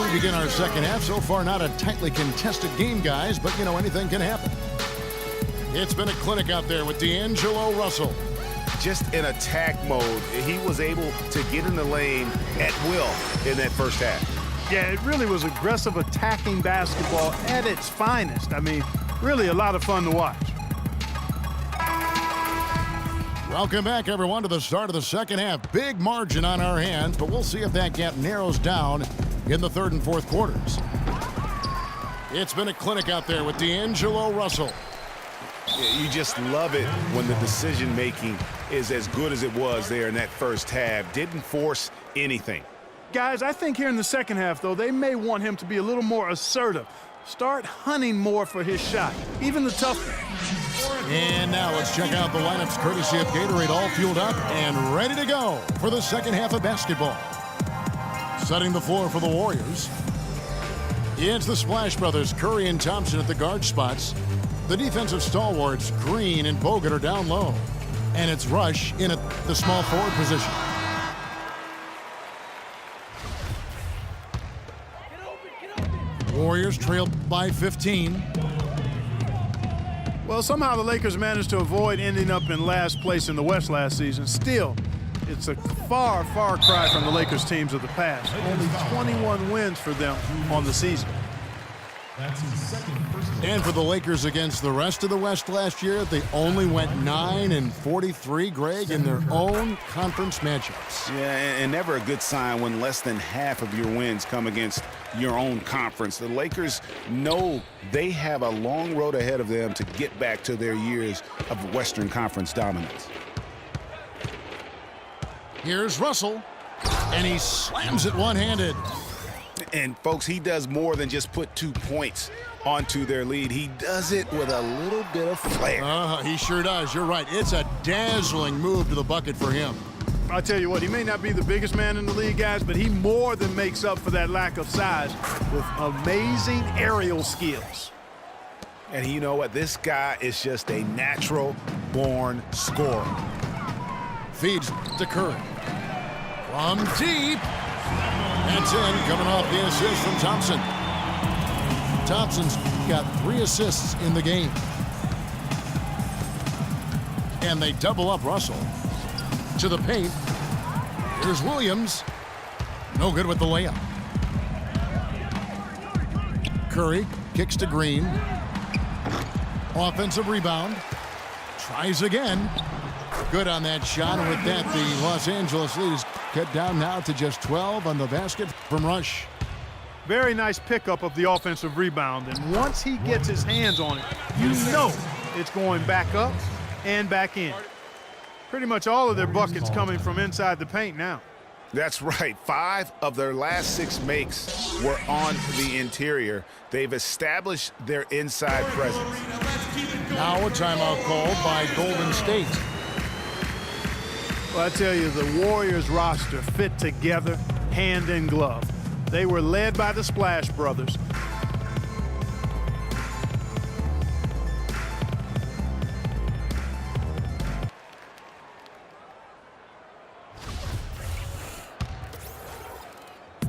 We begin our second half. So far, not a tightly contested game, guys, but, you know, anything can happen. It's been a clinic out there with D'Angelo Russell. Just in attack mode, he was able to get in the lane at will in that first half. Yeah, it really was aggressive attacking basketball at its finest. I mean, really a lot of fun to watch. Welcome back, everyone, to the start of the second half. Big margin on our hands, but we'll see if that gap narrows down in the third and fourth quarters. It's been a clinic out there with D'Angelo Russell. Yeah, you just love it when the decision-making is as good as it was there in that first half. Didn't force anything. Guys, I think here in the second half, though, they may want him to be a little more assertive. Start hunting more for his shot, even the tough one. And now let's check out the lineups courtesy of Gatorade, all fueled up and ready to go for the second half of basketball. Setting the floor for the Warriors. It's the Splash Brothers, Curry and Thompson at the guard spots. The defensive stalwarts, Green and Bogut, are down low. And it's Rush in at the small forward position. Warriors trail by 15. Well, somehow the Lakers managed to avoid ending up in last place in the West last season. Still, it's a far, far cry from the Lakers teams of the past. Only 21 wins for them on the season. And for the Lakers against the rest of the West last year, they only went 9-43, Greg, in their own conference matchups. Yeah, and never a good sign when less than half of your wins come against your own conference. The Lakers know they have a long road ahead of them to get back to their years of Western Conference dominance. Here's Russell, and he slams it one-handed. And, folks, he does more than just put 2 points onto their lead. He does it with a little bit of flair. He sure does. You're right. It's a dazzling move to the bucket for him. I'll tell you what, he may not be the biggest man in the league, guys, but he more than makes up for that lack of size with amazing aerial skills. And you know what? This guy is just a natural-born scorer. Feeds to Curry. From deep. That's in, coming off the assist from Thompson. Thompson's got 3 assists in the game. And they double up Russell. To the paint. Here's Williams. No good with the layup. Curry kicks to Green. Offensive rebound. Tries again. Good on that shot, and with that, the Los Angeles lead is cut down now to just 12 on the basket from Rush. Very nice pickup of the offensive rebound, and once he gets his hands on it, you know it's going back up and back in. Pretty much all of their buckets coming from inside the paint now. That's right. 5 of their last 6 makes were on the interior. They've established their inside presence. Now a timeout called by Golden State. Well, I tell you, the Warriors roster fit together hand in glove. They were led by the Splash Brothers.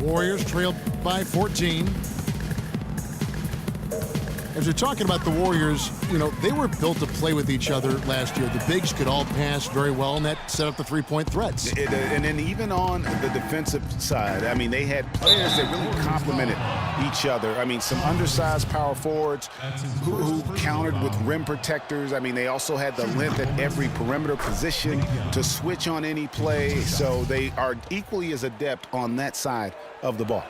Warriors trailed by 14. As we're talking about the Warriors, you know, they were built to play with each other last year. The bigs could all pass very well, and that set up the three-point threats. And then even on the defensive side, I mean, they had players that really complemented each other. I mean, some undersized power forwards who countered with rim protectors. I mean, they also had the length at every perimeter position to switch on any play. So they are equally as adept on that side of the ball.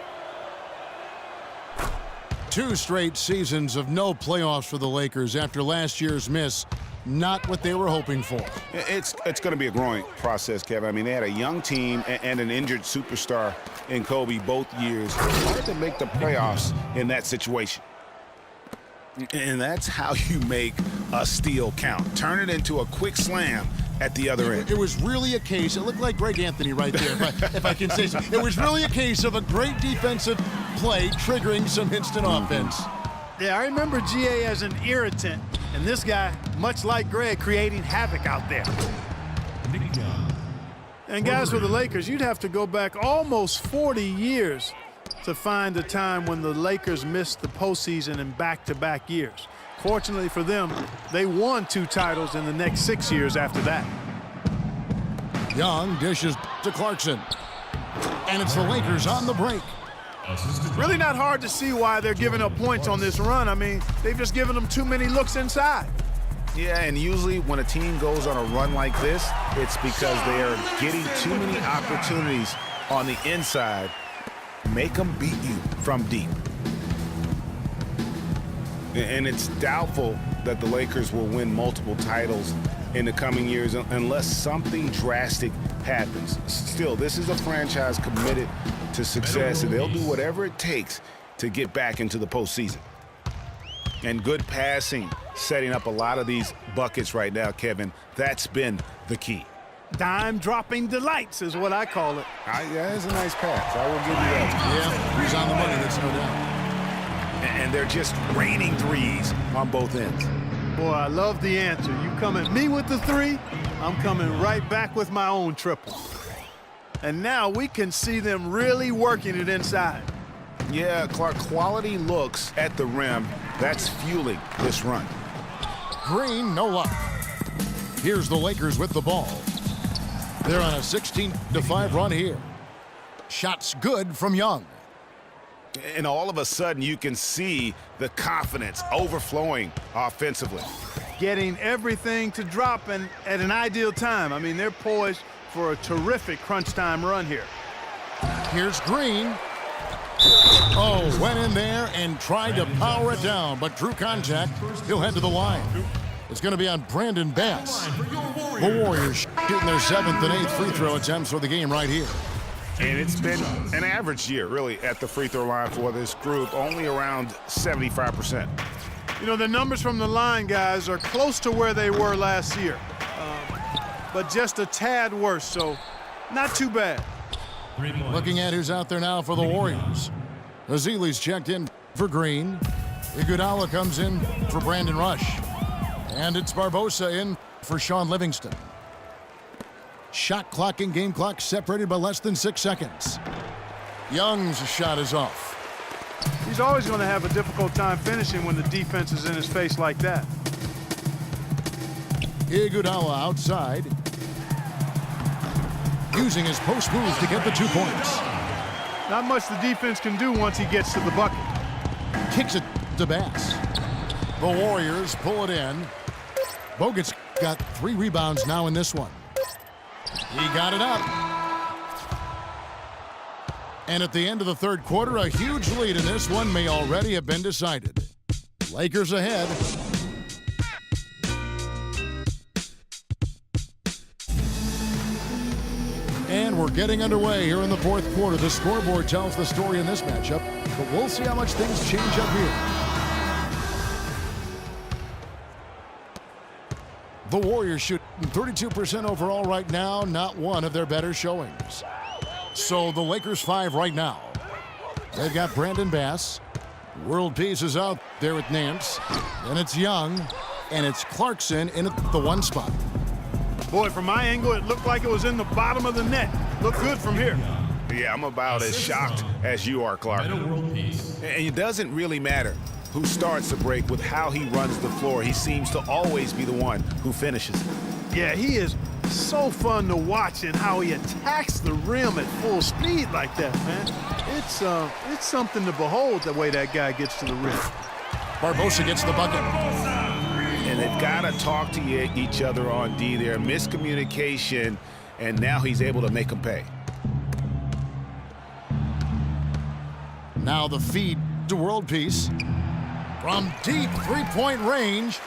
2 straight seasons of no playoffs for the Lakers after last year's miss. Not what they were hoping for. It's going to be a growing process, Kevin. I mean, they had a young team and an injured superstar in Kobe both years. It's hard to make the playoffs in that situation. And that's how you make a steal count. Turn it into a quick slam at the other end. It was really a case, it looked like Greg Anthony right there, if I can say so. It was really a case of a great defensive play triggering some instant offense. Yeah, I remember GA as an irritant, and this guy, much like Greg, creating havoc out there. And guys, for the Lakers, you'd have to go back almost 40 years to find a time when the Lakers missed the postseason in back-to-back years. Fortunately for them, they won 2 titles in the next 6 years after that. Young dishes to Clarkson. And it's the Lakers on the break. Really not hard to see why they're giving up points on this run. I mean, they've just given them too many looks inside. Yeah, and usually when a team goes on a run like this, it's because they are getting too many opportunities on the inside. Make them beat you from deep. And it's doubtful that the Lakers will win multiple titles in the coming years unless something drastic happens. Still, this is a franchise committed to success, and they'll do whatever it takes to get back into the postseason. And good passing, setting up a lot of these buckets right now, Kevin. That's been the key. Dime-dropping delights is what I call it. Yeah, that's a nice pass. I will give you that. Yeah, he's on the money, that's no doubt. And they're just raining threes on both ends. Boy, I love the answer. You come at me with the 3, I'm coming right back with my own triple. And now we can see them really working it inside. Yeah, Clark, quality looks at the rim. That's fueling this run. Green, no luck. Here's the Lakers with the ball. They're on a 16-5 run here. Shots good from Young. And all of a sudden, you can see the confidence overflowing offensively. Getting everything to drop and at an ideal time. I mean, they're poised for a terrific crunch time run here. Here's Green. Oh, went in there and tried to power it down, but drew contact. He'll head to the line. It's going to be on Brandon Bass. The Warriors shooting their 7th and 8th free throw attempts for the game right here. And it's been an average year, really, at the free throw line for this group, only around 75%. You know, the numbers from the line, guys, are close to where they were last year, but just a tad worse, so not too bad. Looking at who's out there now for the Warriors. Azili's checked in for Green. Iguodala comes in for Brandon Rush. And it's Barbosa in for Sean Livingston. Shot clock and game clock separated by less than 6 seconds. Young's shot is off. He's always going to have a difficult time finishing when the defense is in his face like that. Iguodala outside. Using his post move to get the 2 points. Not much the defense can do once he gets to the bucket. Kicks it to Bass. The Warriors pull it in. Bogut's got 3 rebounds now in this one. He got it up. And at the end of the 3rd quarter, a huge lead in this one may already have been decided. Lakers ahead. And we're getting underway here in the 4th quarter. The scoreboard tells the story in this matchup, but we'll see how much things change up here. The Warriors shoot 32% overall right now, not one of their better showings. So the Lakers 5 right now. They've got Brandon Bass. World Peace is out there with Nance. Then it's Young, and it's Clarkson in at the 1 spot. Boy, from my angle, it looked like it was in the bottom of the net. Looked good from here. Yeah, I'm about as shocked as you are, Clark. And it doesn't really matter who starts the break with how he runs the floor. He seems to always be the one who finishes. Yeah, he is so fun to watch and how he attacks the rim at full speed like that, man. It's something to behold the way that guy gets to the rim. Barbosa gets the bucket. And they've got to talk to each other on D there. Miscommunication, and now he's able to make them pay. Now the feed to World Peace. From deep three-point range.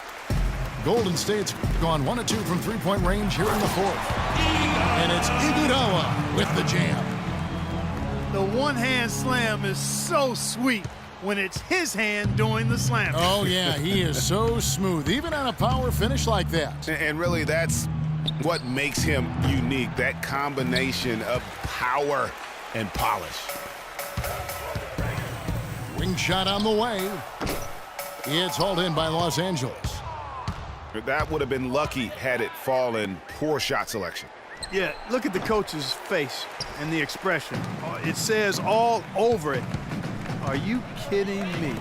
Golden State's gone 1 of 2 from three-point range here in the 4th. And it's Iguodala with the jam. The one-hand slam is so sweet when it's his hand doing the slam. Oh, yeah, he is so smooth, even on a power finish like that. And really, that's what makes him unique, that combination of power and polish. Wing shot on the way. It's hauled in by Los Angeles. That would have been lucky had it fallen. Poor shot selection. Yeah, look at the coach's face and the expression. It says all over it Are you kidding me?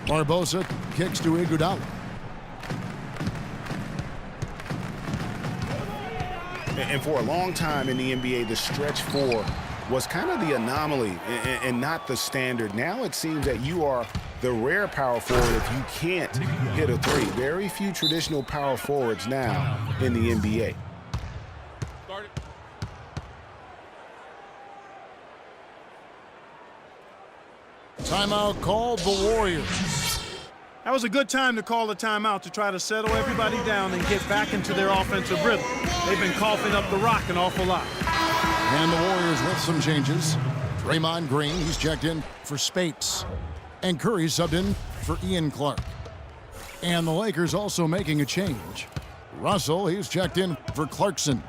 Barbosa kicks to Iguodala. And for a long time in the NBA, the stretch four was kind of the anomaly and not the standard. Now it seems that you are the rare power forward if you can't hit a three. Very few traditional power forwards now in the NBA. Timeout called the Warriors. That was a good time to call a timeout to try to settle everybody down and get back into their offensive rhythm. They've been coughing up the rock an awful lot. And the Warriors with some changes. Draymond Green, he's checked in for Spates. And Curry subbed in for Ian Clark. And the Lakers also making a change. Russell, he's checked in for Clarkson.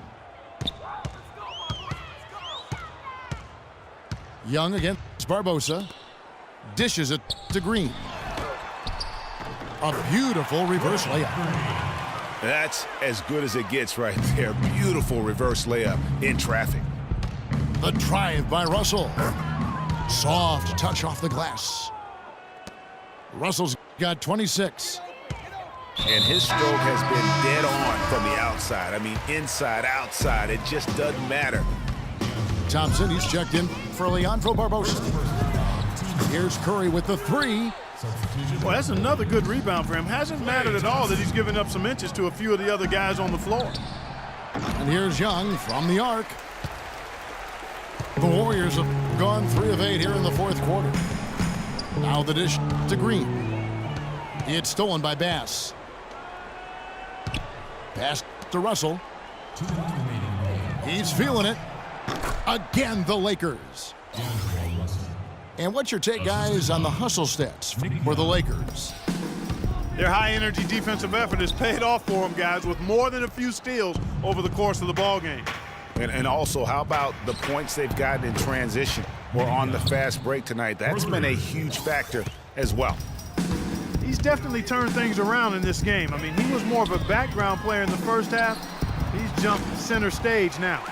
Young against Barbosa. Dishes it to Green. A beautiful reverse layup. That's as good as it gets right there. Beautiful reverse layup in traffic. The drive by Russell. Soft touch off the glass. Russell's got 26. And his stroke has been dead on from the outside. I mean, inside, outside, it just doesn't matter. Thompson, he's checked in for Leandro Barbosa. Here's Curry with the three. Well, that's another good rebound for him. Hasn't mattered at all that he's given up some inches to a few of the other guys on the floor. And here's Young from the arc. The Warriors have gone 3 of 8 here in the fourth quarter. Now the dish to Green. It's stolen by Bass. Pass to Russell. He's feeling it. Again, the Lakers. And what's your take, guys, on the hustle stats for the Lakers? Their high-energy defensive effort has paid off for them, guys, with more than a few steals over the course of the ballgame. And also, how about the points they've gotten in transition or on the fast break tonight? That's been a huge factor as well. He's definitely turned things around in this game. I mean, he was more of a background player in the first half. He's jumped center stage now.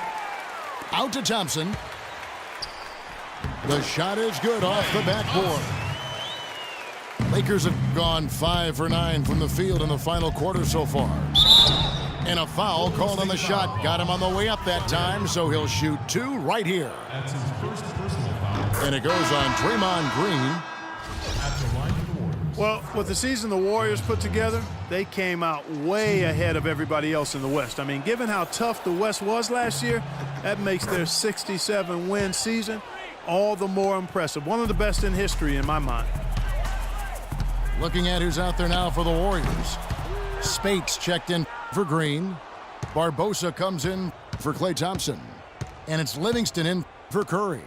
Out to Thompson. The shot is good off the backboard. Lakers have gone 5 for 9 from the field in the final quarter so far. And a foul called on the shot. Got him on the way up that time, so he'll shoot 2 right here. That's his first personal foul. And it goes on Draymond Green. At the line of the Warriors. Well, with the season the Warriors put together, they came out way ahead of everybody else in the West. I mean, given how tough the West was last year, that makes their 67-win season all the more impressive. One of the best in history in my mind. Looking at who's out there now for the Warriors. Spates checked in for Green. Barbosa comes in for Klay Thompson. And it's Livingston in for Curry.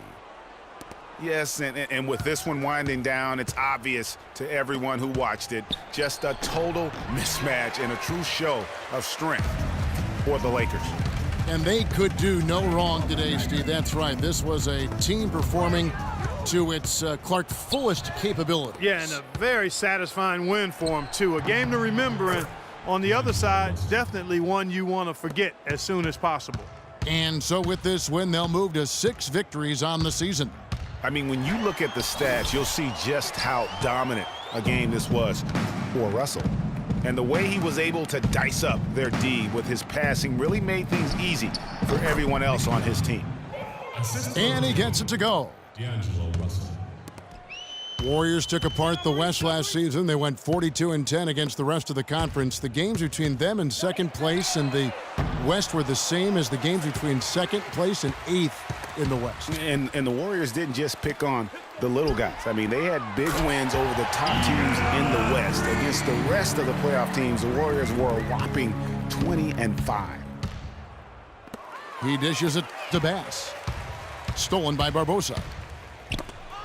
Yes, and with this one winding down, it's obvious to everyone who watched it. Just a total mismatch and a true show of strength for the Lakers. And they could do no wrong today, Steve. That's right. This was a team performing to its Clark fullest capabilities. Yeah, and a very satisfying win for them, too. A game to remember, and on the other side, definitely one you want to forget as soon as possible. And so with this win, they'll move to 6 victories on the season. I mean, when you look at the stats, you'll see just how dominant a game this was for Russell. And the way he was able to dice up their D with his passing really made things easy for everyone else on his team. And he gets it to go. D'Angelo Russell. Warriors took apart the West last season. They went 42-10 against the rest of the conference. The games between them and second place in the West were the same as the games between second place and 8th in the West. And the Warriors didn't just pick on the little guys. I mean, they had big wins over the top teams in the West. Against the rest of the playoff teams, the Warriors were a whopping 20-5. He dishes it to Bass. Stolen by Barbosa.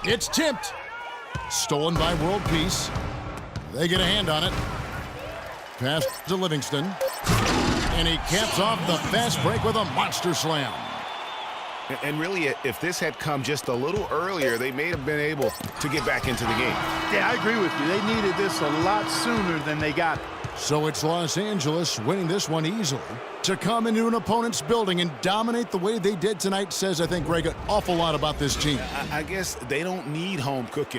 It's tipped. Stolen by World Peace. They get a hand on it. Pass to Livingston. And he caps off the fast break with a monster slam. And really, if this had come just a little earlier, they may have been able to get back into the game. Yeah, I agree with you. They needed this a lot sooner than they got it. So it's Los Angeles winning this one easily. To come into an opponent's building and dominate the way they did tonight says, I think, Greg, an awful lot about this team. I guess they don't need home cooking.